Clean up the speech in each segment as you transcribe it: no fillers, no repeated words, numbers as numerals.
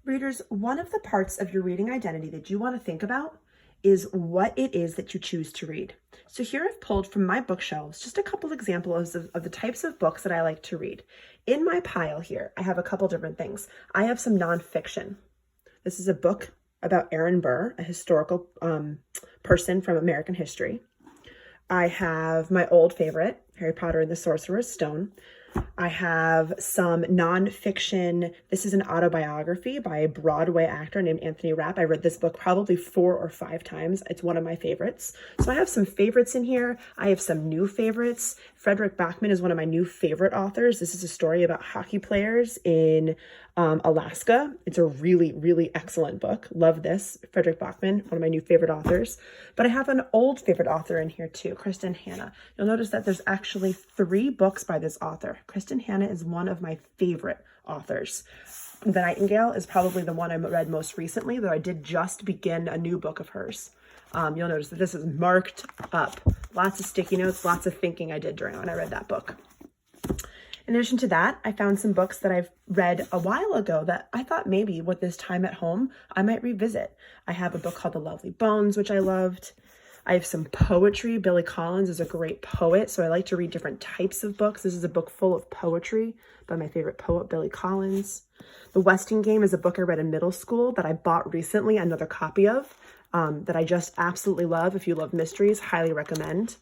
Readers, one of the parts of your reading identity that you want to think about is what it is that you choose to read. So here I've pulled from my bookshelves just a couple examples of the types of books that I like to read. In my pile here, I have a couple different things. I have some nonfiction. This is a book about Aaron Burr, a historical person from American history. I have my old favorite, Harry Potter and the Sorcerer's Stone. I have some nonfiction. This is an autobiography by a Broadway actor named Anthony Rapp. I read this book probably 4 or 5 times. It's one of my favorites. So I have some favorites in here. I have some new favorites. Fredrik Backman is one of my new favorite authors. This is a story about hockey players in Alaska. It's a really, really excellent book. Love this. Fredrik Backman, one of my new favorite authors. But I have an old favorite author in here too, Kristin Hannah. You'll notice that there's actually 3 books by this author. Kristin Hannah is one of my favorite authors. The Nightingale is probably the one I read most recently, though I did just begin a new book of hers. You'll notice that this is marked up. Lots of sticky notes, lots of thinking I did during when I read that book. In addition to that, I found some books that I've read a while ago that I thought maybe with this time at home, I might revisit. I have a book called The Lovely Bones, which I loved. I have some poetry. Billy Collins is a great poet, so I like to read different types of books. This is a book full of poetry by my favorite poet, Billy Collins. The Westing Game is a book I read in middle school that I bought recently, another copy of, that I just absolutely love. If you love mysteries, highly recommend.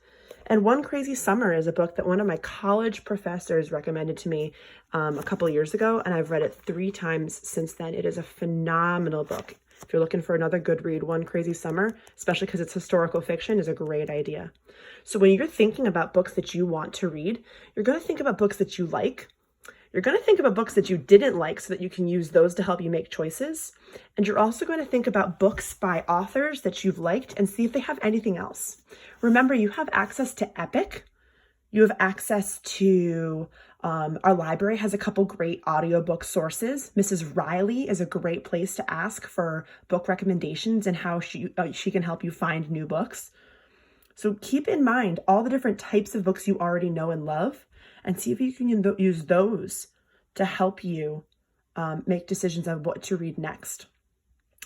And One Crazy Summer is a book that one of my college professors recommended to me a couple years ago, and I've read it 3 times since then. It is a phenomenal book. If you're looking for another good read, One Crazy Summer, especially because it's historical fiction, is a great idea. So when you're thinking about books that you want to read, you're going to think about books that you like. You're going to think about books that you didn't like so that you can use those to help you make choices. And you're also going to think about books by authors that you've liked and see if they have anything else. Remember, you have access to Epic. You have access to, our library has a couple great audiobook sources. Mrs. Riley is a great place to ask for book recommendations and how she can help you find new books. So keep in mind all the different types of books you already know and love, and see if you can use those to help you make decisions on what to read next.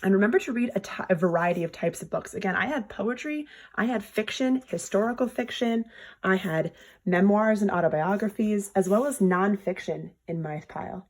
And remember to read a variety of types of books. Again, I had poetry, I had fiction, historical fiction, I had memoirs and autobiographies, as well as nonfiction in my pile.